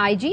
IG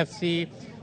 FC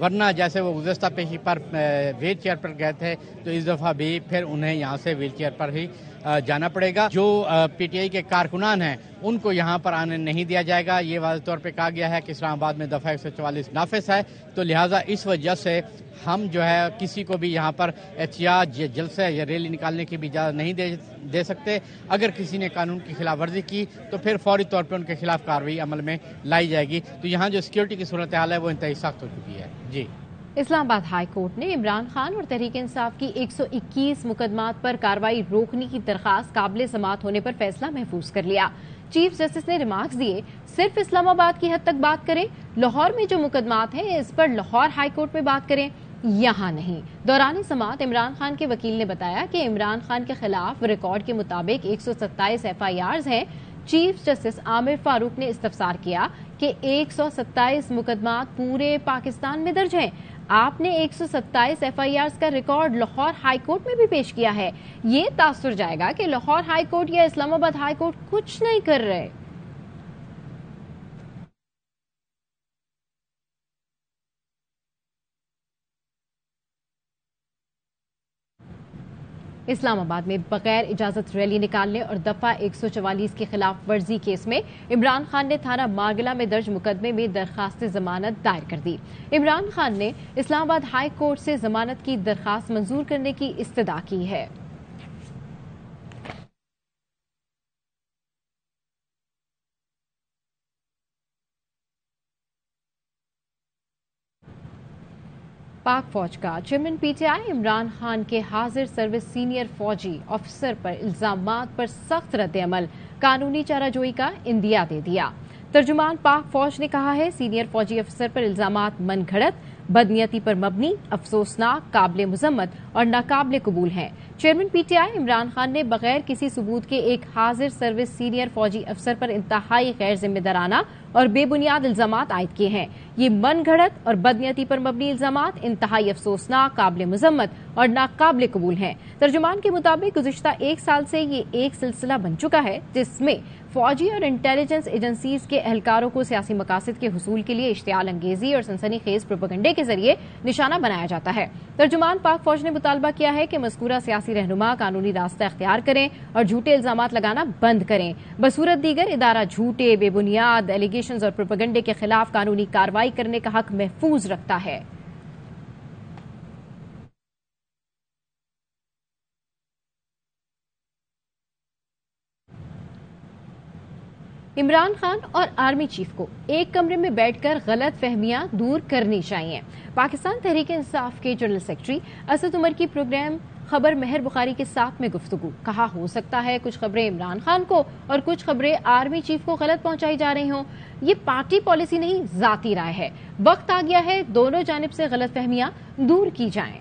ورنہ جیسے وہ گزشتہ پیشی پر ویل چیئر پر گئے تھے تو اس دفعہ بھی پھر انہیں یہاں سے ویل چیئر پر ہی جانا پڑے گا. جو پی ٹی آئی کے کارکنان ہیں ان کو یہاں پر آنے نہیں دیا جائے گا. یہ واضح طور پہ کہا گیا ہے کہ اسلام آباد میں دفعہ 144 نافذ ہے، تو لہٰذا اس وجہ سے ہم جو ہے کسی کو بھی یہاں پر احتجاج یا جلسے یا ریلی نکالنے کی بھی اجازت نہیں دے سکتے. اگر کسی نے قانون کی خلاف ورزی کی تو پھر فوری طور پہ ان کے خلاف کارروائی عمل میں لائی جائے گی. تو یہاں جو سیکیورٹی کی صورتحال ہے وہ انتہائی سخت ہو چکی ہے. جی، اسلام آباد ہائی کورٹ نے عمران خان اور تحریک انصاف کی 121 مقدمات پر کارروائی روکنے کی درخواست قابل سماعت ہونے پر فیصلہ محفوظ کر لیا. چیف جسٹس نے ریمارکس دیے، صرف اسلام آباد کی حد تک بات کریں، لاہور میں جو مقدمات ہیں اس پر لاہور ہائی کورٹ میں بات کریں، یہاں نہیں. دوران سماعت عمران خان کے وکیل نے بتایا کہ عمران خان کے خلاف ریکارڈ کے مطابق 127 FIRs ہیں. چیف جسٹس عامر فاروق نے استفسار کیا کہ 127 مقدمات پورے پاکستان میں درج ہیں. آپ نے 127 FIRs کا ریکارڈ لاہور ہائی کورٹ میں بھی پیش کیا ہے. یہ تاثر جائے گا کہ لاہور ہائی کورٹ یا اسلام آباد ہائی کورٹ کچھ نہیں کر رہے. اسلام آباد میں بغیر اجازت ریلی نکالنے اور دفعہ 144 کی خلاف ورزی کیس میں عمران خان نے تھانہ مارگلہ میں درج مقدمے میں درخواست ضمانت دائر کر دی. عمران خان نے اسلام آباد ہائی کورٹ سے ضمانت کی درخواست منظور کرنے کی استدعا کی ہے. پاک فوج کا chairman P T I Imran Khan کے حاضر سروس سینئر فوجی افسر پر الزامات پر سخت رد عمل، قانونی چارہ جوئی کا اندیا دے دیا. ترجمان پاک فوج نے کہا ہے سینئر فوجی افسر پر الزامات من گھڑت، بدنیتی پر مبنی، افسوسناک، قابل مذمت اور ناقابل قبول ہیں. Chairman P T I Imran Khan نے بغیر کسی ثبوت کے ایک حاضر سروس سینئر فوجی افسر پر انتہائی غیر ذمہ دارانہ اور بے بنیاد الزامات عائد کیے ہیں. یہ من گھڑت اور بدنیتی پر مبنی الزامات انتہائی افسوسناک، قابل مذمت اور ناقابل قبول ہیں. ترجمان کے مطابق گزشتہ ایک سال سے یہ ایک سلسلہ بن چکا ہے جس میں فوجی اور انٹیلیجنس ایجنسیز کے اہلکاروں کو سیاسی مقاصد کے حصول کے لیے اشتعال انگیزی اور سنسنی خیز پروپیگنڈے کے ذریعے نشانہ بنایا جاتا ہے. ترجمان پاک فوج نے مطالبہ کیا ہے کہ مذکورہ سیاسی رہنما قانونی راستہ اختیار کریں اور جھوٹے الزامات لگانا بند کریں. بصورت دیگر ادارہ جھوٹے، بے بنیاد ایلیگیشنز اور پروپیگنڈے کے خلاف قانونی کارروائی کرنے کا حق محفوظ رکھتا ہے. عمران خان اور آرمی چیف کو ایک کمرے میں بیٹھ کر غلط فہمیاں دور کرنی چاہیے. پاکستان تحریک انصاف کے جنرل سیکرٹری اسد عمر کی پروگرام خبر مہر بخاری کے ساتھ میں گفتگو. کہا ہو سکتا ہے کچھ خبریں عمران خان کو اور کچھ خبریں آرمی چیف کو غلط پہنچائی جا رہی ہوں. یہ پارٹی پالیسی نہیں، ذاتی رائے ہے. وقت آ گیا ہے دونوں جانب سے غلط فہمیاں دور کی جائیں.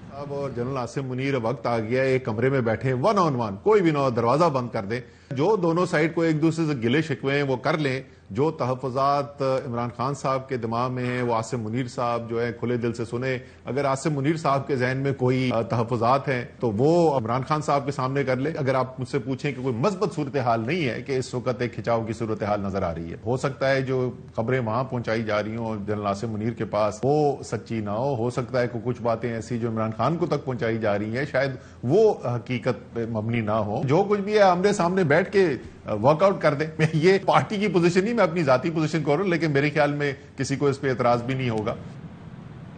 صاحب اور جنرل عاصم منیر، وقت آ گیا ایک کمرے میں بیٹھے، ون آن ون، کوئی بھی نہ دروازہ بند کر دیں. جو دونوں سائڈ کو ایک دوسرے سے گلے شکوے ہیں وہ کر لیں. جو تحفظات عمران خان صاحب کے دماغ میں ہیں وہ عاصم منیر صاحب جو ہے کھلے دل سے سنیں. اگر عاصم منیر صاحب کے ذہن میں کوئی تحفظات ہیں تو وہ عمران خان صاحب کے سامنے کر لیں. اگر آپ مجھ سے پوچھیں کہ کوئی مثبت صورتحال نہیں ہے کہ اس وقت ایک کھچاؤ کی صورتحال نظر آ رہی ہے، ہو سکتا ہے جو خبریں وہاں پہنچائی جا رہی ہوں جنرل عاصم منیر کے پاس وہ سچی نہ ہو سکتا ہے کہ کچھ باتیں ایسی جو عمران خان کو تک پہنچائی جا رہی ہیں شاید وہ حقیقت پہ مبنی نہ ہو. جو کچھ بھی ہے آمنے سامنے بیٹھ کے ورک آؤٹ کر دیں. یہ پارٹی کی پوزیشن نہیں، میں اپنی ذاتی پوزیشن کو رہا ہوں، لیکن میرے خیال میں کسی کو اس پہ اعتراض بھی نہیں ہوگا.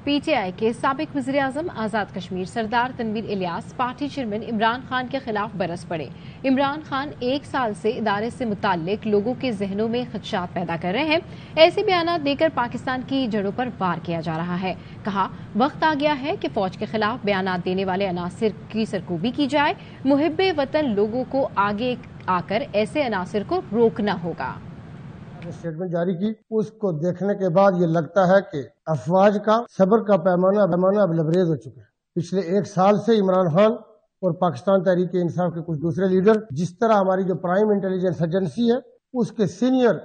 پی ٹی آئی کے سابق وزیر اعظم آزاد کشمیر سردار تنویر الیاس پارٹی چیئرمین عمران خان کے خلاف برس پڑے. عمران خان ایک سال سے ادارے سے متعلق لوگوں کے ذہنوں میں خدشات پیدا کر رہے ہیں. ایسے بیانات دے کر پاکستان کی جڑوں پر وار کیا جا رہا ہے. کہا وقت آ گیا ہے کہ فوج کے خلاف بیانات دینے والے عناصر کی سرکوبی کی جائے. محب وطن لوگوں کو آگے آ کر ایسے عناصر کو روکنا ہوگا. اسٹیٹمنٹ جاری کی، اس کو دیکھنے کے بعد یہ لگتا ہے کہ افواج کا صبر کا پیمانہ اب لبریز ہو چکا ہے. پچھلے ایک سال سے عمران خان اور پاکستان تحریک انصاف کے کچھ دوسرے لیڈر جس طرح ہماری جو پرائم انٹیلیجنس ایجنسی ہے اس کے سینئر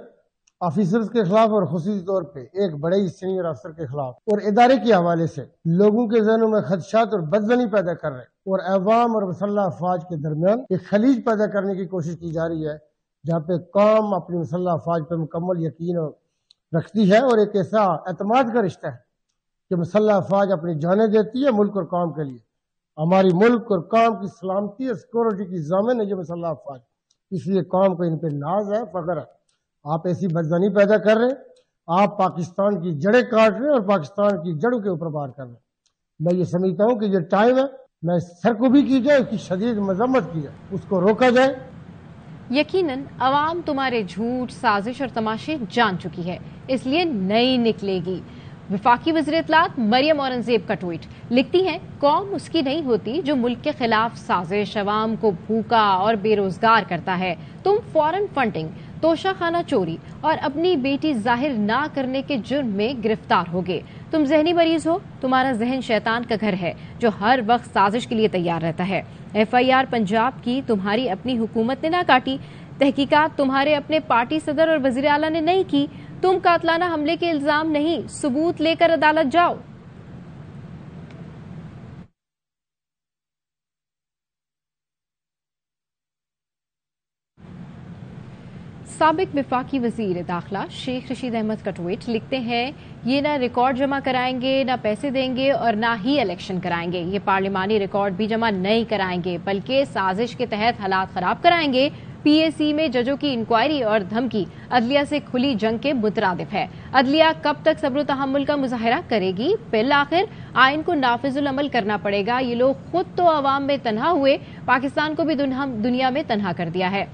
آفیسرز کے خلاف اور خصوصی طور پہ ایک بڑے ہی سینئر افسر کے خلاف اور ادارے کے حوالے سے لوگوں کے ذہنوں میں خدشات اور بدزنی پیدا کر رہے اور عوام اور مسلح افواج کے درمیان ایک خلیج پیدا کرنے کی کوشش کی جا رہی ہے جہاں پہ قوم اپنی مسلح افواج پہ مکمل یقین رکھتی ہے اور ایک ایسا اعتماد کا رشتہ ہے کہ مسلح افواج اپنی جانیں دیتی ہے ملک اور قوم کے لیے. ہماری ملک اور قوم کی سلامتی اور سیکورٹی کی ضامن ہے یہ مسلح افواج. اس لیے قوم کو ان پہ ناز ہے، فخر ہے. آپ ایسی بدزنی پیدا کر رہے ہیں، آپ پاکستان کی جڑیں کاٹ رہے ہیں اور پاکستان کی جڑوں کے اوپر وار کر رہے ہیں. میں یہ سمجھتا ہوں کہ یہ ٹائم ہے، میں سر کو بھی کی جائے، اس کی شدید مذمت کی جائے، اس کو روکا جائے. یقیناً عوام تمہارے جھوٹ، سازش اور تماشے جان چکی ہے، اس لیے نہیں نکلے گی. وفاقی وزیر اطلاعات مریم اورنگزیب کا ٹویٹ، لکھتی ہیں قوم اس کی نہیں ہوتی جو ملک کے خلاف سازش، عوام کو بھوکا اور بے روزگار کرتا ہے. تم فورن فنڈنگ، توشہ خانہ چوری اور اپنی بیٹی ظاہر نہ کرنے کے جرم میں گرفتار ہوگے. تم ذہنی مریض ہو، تمہارا ذہن شیطان کا گھر ہے جو ہر وقت سازش کے لیے تیار رہتا ہے. FIR پنجاب کی تمہاری اپنی حکومت نے نہ کاٹی، تحقیقات تمہارے اپنے پارٹی صدر اور وزیر اعلیٰ نے نہیں کی. تم قاتلانہ حملے کے الزام نہیں، ثبوت لے کر عدالت جاؤ. سابق وفاقی وزیر داخلہ شیخ رشید احمد کا ٹویٹ، لکھتے ہیں یہ نہ ریکارڈ جمع کرائیں گے، نہ پیسے دیں گے اور نہ ہی الیکشن کرائیں گے. یہ پارلیمانی ریکارڈ بھی جمع نہیں کرائیں گے بلکہ سازش کے تحت حالات خراب کرائیں گے. PAC میں ججوں کی انکوائری اور دھمکی عدلیہ سے کھلی جنگ کے مترادف ہے. عدلیہ کب تک صبر و تحمل کا مظاہرہ کرے گی؟ بالآخر آئین کو نافذ العمل کرنا پڑے گا. یہ لوگ خود تو عوام میں تنہا ہوئے، پاکستان کو بھی دنیا میں تنہا کر دیا ہے.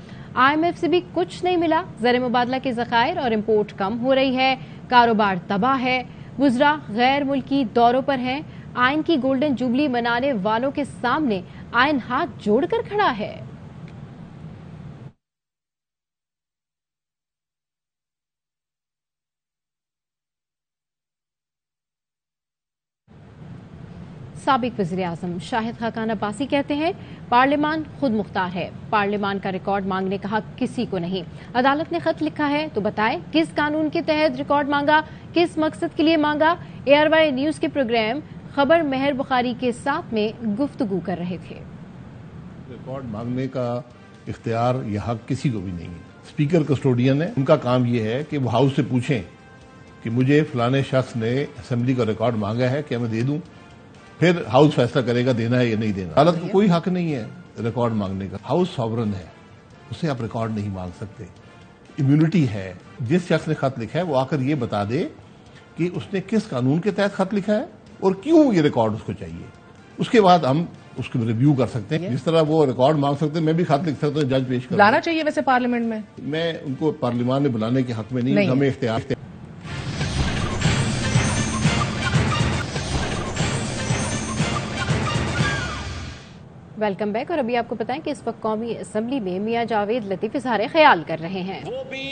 IMF سے بھی کچھ نہیں ملا، زر مبادلہ کے ذخائر اور امپورٹ کم ہو رہی ہے، کاروبار تباہ ہے، وزراء غیر ملکی دوروں پر ہیں. آئین کی گولڈن جوبلی منانے والوں کے سامنے آئین ہاتھ جوڑ کر کھڑا ہے. سابق وزیراعظم شاہد خاقان عباسی کہتے ہیں پارلیمان خود مختار ہے، پارلیمان کا ریکارڈ مانگنے کا حق کسی کو نہیں. عدالت نے خط لکھا ہے تو بتائے کس قانون کے تحت ریکارڈ مانگا، کس مقصد کے لیے مانگا. ARY نیوز کے پروگرام خبر مہر بخاری کے ساتھ میں گفتگو کر رہے تھے. ریکارڈ مانگنے کا اختیار یہ حق کسی کو بھی نہیں ہے. اسپیکر کسٹوڈین ہے، ان کا کام یہ ہے کہ وہ ہاؤس سے پوچھیں کہ مجھے فلانے شخص نے اسمبلی کا ریکارڈ مانگا ہے، کیا میں دے دوں؟ پھر ہاؤس فیصلہ کرے گا دینا ہے یا نہیں دینا. عدالت کو کوئی حق نہیں ہے ریکارڈ مانگنے کا. ہاؤس ساورن ہے، اسے آپ ریکارڈ نہیں مانگ سکتے. امیونٹی ہے. جس شخص نے خط لکھا ہے وہ آ کر یہ بتا دے کہ اس نے کس قانون کے تحت خط لکھا ہے اور کیوں یہ ریکارڈ اس کو چاہیے. اس کے بعد ہم اس کو ریویو کر سکتے ہیں. جس طرح وہ ریکارڈ مانگ سکتے ہیں میں بھی خط لکھ سکتا ہوں، جج پیش کر لانا چاہیے ویسے پارلیمنٹ میں. میں ان کو پارلیمان میں بلانے کے حق میں نہیں، ہمیں اختیار. Welcome back. اور ابھی آپ کو بتائیں کہ اس وقت قومی اسمبلی میں میاں جاوید لطیف اظہار خیال کر رہے ہیں. وہ بھی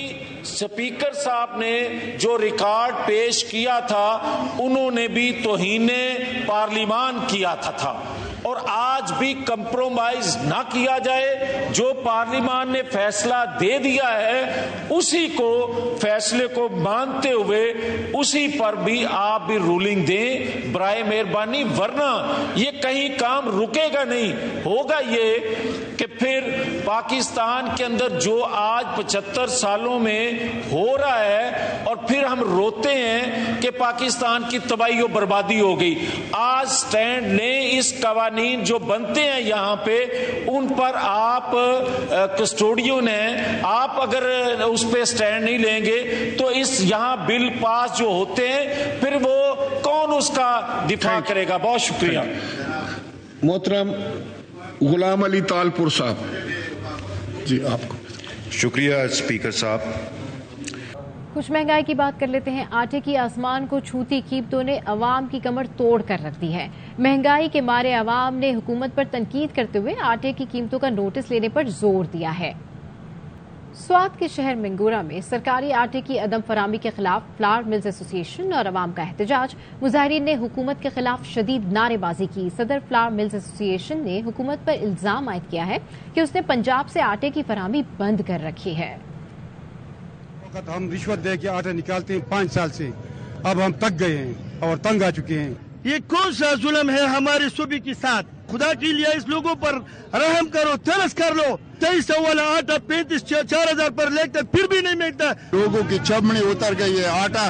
اسپیکر صاحب نے جو ریکارڈ پیش کیا تھا انہوں نے بھی توہین پارلیمان کیا تھا اور آج بھی کمپرومائز نہ کیا جائے. جو پارلیمان نے فیصلہ دے دیا ہے اسی کو فیصلے کو مانتے ہوئے اسی پر بھی آپ بھی رولنگ دیں برائے مہربانی، ورنہ یہ کہیں کام رکے گا نہیں. ہوگا یہ کہ پھر پاکستان کے اندر جو آج 75 سالوں میں ہو رہا ہے اور پھر ہم روتے ہیں کہ پاکستان کی تباہی و بربادی ہو گئی. آج سٹینڈ لیں. اس قوانین جو بنتے ہیں یہاں پہ ان پر آپ کسٹوڈین ہیں، آپ اگر اس پہ سٹینڈ نہیں لیں گے تو اس یہاں بل پاس جو ہوتے ہیں پھر وہ کون اس کا دفاع کرے گا. بہت شکریہ. محترم غلام علی تالپور صاحب جی آپ کو. شکریہ اسپیکر صاحب. کچھ مہنگائی کی بات کر لیتے ہیں. آٹے کی آسمان کو چھوتی قیمتوں نے عوام کی کمر توڑ کر رکھ دی ہے. مہنگائی کے مارے عوام نے حکومت پر تنقید کرتے ہوئے آٹے کی قیمتوں کا نوٹس لینے پر زور دیا ہے. سوات کے شہر منگورا میں سرکاری آٹے کی عدم فراہمی کے خلاف فلاور ملز ایسوسی ایشن اور عوام کا احتجاج. مظاہرین نے حکومت کے خلاف شدید نعرے بازی کی. صدر فلاور ملز ایسوسی ایشن نے حکومت پر الزام عائد کیا ہے کہ اس نے پنجاب سے آٹے کی فراہمی بند کر رکھی ہے. ہم رشوت دے کے آٹا نکالتے ہیں 5 سال سے، اب ہم تک گئے ہیں اور تنگ آ چکے ہیں. یہ کون سا ظلم ہے ہمارے صوبے کے ساتھ؟ خدا کے لیے اس لوگوں پر رحم کرو، ترس کر لو. 2300 والا آٹا 35-4000 پر لے کر پھر بھی نہیں ملتا. لوگوں کی چمڑی اتر گئی ہے. آٹا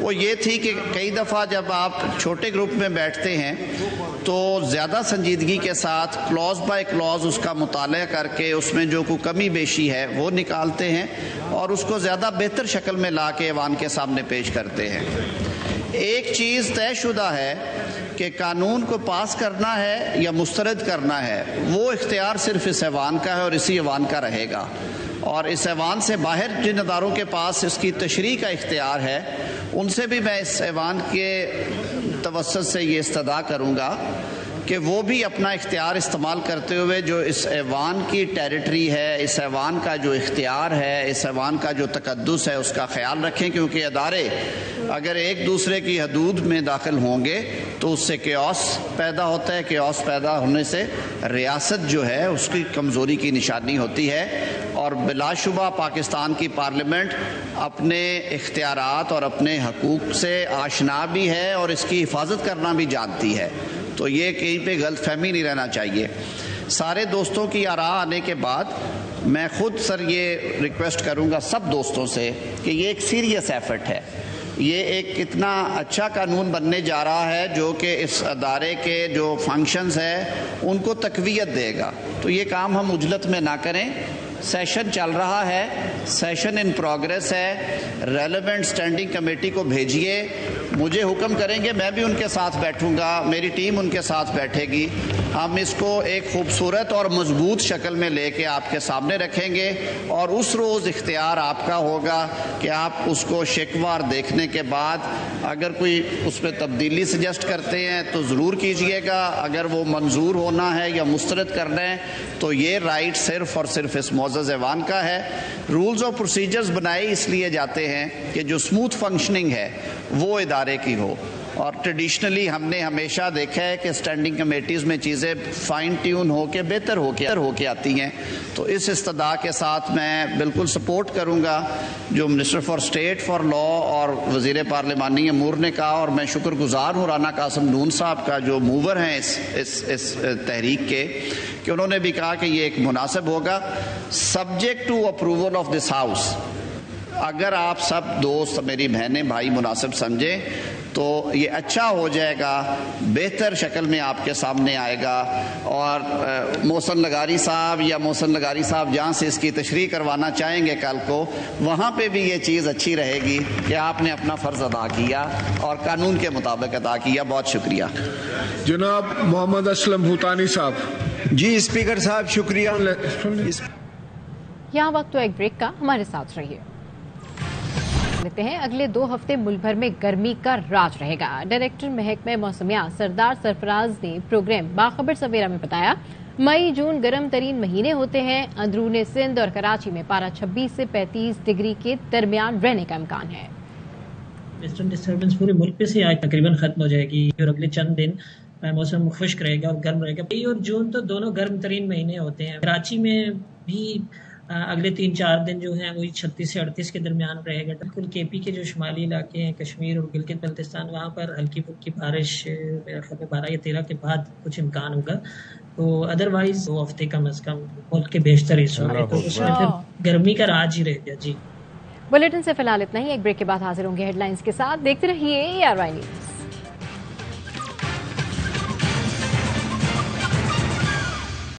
وہ یہ تھی کہ کئی دفعہ جب آپ چھوٹے گروپ میں بیٹھتے ہیں تو زیادہ سنجیدگی کے ساتھ کلوز بائی کلوز اس کا مطالعہ کر کے اس میں جو کوئی کمی بیشی ہے وہ نکالتے ہیں اور اس کو زیادہ بہتر شکل میں لا کے ایوان کے سامنے پیش کرتے ہیں. ایک چیز طے شدہ ہے کہ قانون کو پاس کرنا ہے یا مسترد کرنا ہے، وہ اختیار صرف اس ایوان کا ہے اور اسی ایوان کا رہے گا. اور اس ایوان سے باہر جن اداروں کے پاس اس کی تشریح کا اختیار ہے ان سے بھی میں اس ایوان کے توسط سے یہ استدعا کروں گا کہ وہ بھی اپنا اختیار استعمال کرتے ہوئے جو اس ایوان کی ٹیریٹری ہے، اس ایوان کا جو اختیار ہے، اس ایوان کا جو تقدس ہے اس کا خیال رکھیں، کیونکہ ادارے اگر ایک دوسرے کی حدود میں داخل ہوں گے تو اس سے کیوس پیدا ہوتا ہے. کیوس پیدا ہونے سے ریاست جو ہے اس کی کمزوری کی نشانی ہوتی ہے. اور بلا شبہ پاکستان کی پارلیمنٹ اپنے اختیارات اور اپنے حقوق سے آشنا بھی ہے اور اس کی حفاظت کرنا بھی جانتی ہے. تو یہ کہیں پہ غلط فہمی نہیں رہنا چاہیے. سارے دوستوں کی آراء آنے کے بعد میں خود سر یہ ریکویسٹ کروں گا سب دوستوں سے کہ یہ ایک سیریس ایفرٹ ہے. یہ ایک اتنا اچھا قانون بننے جا رہا ہے جو کہ اس ادارے کے جو فنکشنز ہیں ان کو تقویت دے گا. تو یہ کام ہم عجلت میں نہ کریں. سیشن چل رہا ہے، سیشن ان پروگریس ہے. ریلیونٹ اسٹینڈنگ کمیٹی کو بھیجیے، مجھے حکم کریں گے میں بھی ان کے ساتھ بیٹھوں گا، میری ٹیم ان کے ساتھ بیٹھے گی. ہم اس کو ایک خوبصورت اور مضبوط شکل میں لے کے آپ کے سامنے رکھیں گے اور اس روز اختیار آپ کا ہوگا کہ آپ اس کو شیکوار دیکھنے کے بعد اگر کوئی اس پہ تبدیلی سجیسٹ کرتے ہیں تو ضرور کیجئے گا. اگر وہ منظور ہونا ہے یا مسترد کرنا ہے تو یہ رائٹ صرف اور صرف اس معزز ایوان کا ہے. رولز اور پروسیجرز بنائے اس لیے جاتے ہیں کہ جو اسموتھ فنکشننگ ہے وہ ادارے کی ہو. اور ٹریڈیشنلی ہم نے ہمیشہ دیکھا ہے کہ اسٹینڈنگ کمیٹیز میں چیزیں فائن ٹیون ہو کے بہتر ہو کے آتی ہیں. تو اس استدعا کے ساتھ میں بالکل سپورٹ کروں گا جو minister for state for law اور وزیر پارلیمانی امور نے کہا. اور میں شکر گزار ہوں رانا قاسم نون صاحب کا جو موور ہیں اس تحریک کے، کہ انہوں نے بھی کہا کہ یہ ایک مناسب ہوگا subject to approval of this house. اگر آپ سب دوست میری بہنیں بھائی مناسب سمجھیں تو یہ اچھا ہو جائے گا، بہتر شکل میں آپ کے سامنے آئے گا. اور محسن لغاری صاحب جہاں سے اس کی تشریح کروانا چاہیں گے کل کو، وہاں پہ بھی یہ چیز اچھی رہے گی کہ آپ نے اپنا فرض ادا کیا اور قانون کے مطابق ادا کیا. بہت شکریہ. جناب محمد اسلم بھوتانی صاحب. جی اسپیکر صاحب شکریہ. یہاں وقت تو ایک بریک کا، ہمارے ساتھ رہیے. لیتے ہیں اگلے 2 ہفتے ملک بھر میں گرمی کا راج رہے گا. ڈائریکٹر محکمہ موسمیات سردار سرفراز نے پروگرام باخبر سویرا میں بتایا مئی جون گرم ترین مہینے ہوتے ہیں. اندرون سندھ اور کراچی میں پارہ 26 سے 35 ڈگری کے درمیان رہنے کا امکان ہے. ویسٹرن ڈسٹربنس پورے ملک پہ سے آج تقریباً ختم ہو جائے گی اور اگلے چند دن موسم خشک رہے گا اور گرم رہے گا. مئی اور جون تو دونوں گرم ترین مہینے ہوتے ہیں. کراچی میں بھی اگلے 3-4 دن جو ہیں وہی 36 سے 38 کے درمیان رہے گا. بالکل کے پی کے جو شمالی علاقے ہیں کشمیر اور گلگت بلتستان وہاں پر ہلکی پھلکی بارش 12 یا 13 کے بعد کچھ امکان ہوگا. تو ادروائز 2 ہفتے کم از کم ملک کے بیشتر حصوں میں تو اس میں پھر گرمی کا راج ہی رہ گیا. جی بلیٹن سے فی الحال اتنا ہی. ایک بریک کے بعد حاضر ہوں گے ہیڈ لائنز کے ساتھ. دیکھتے رہیے ARY نیوز.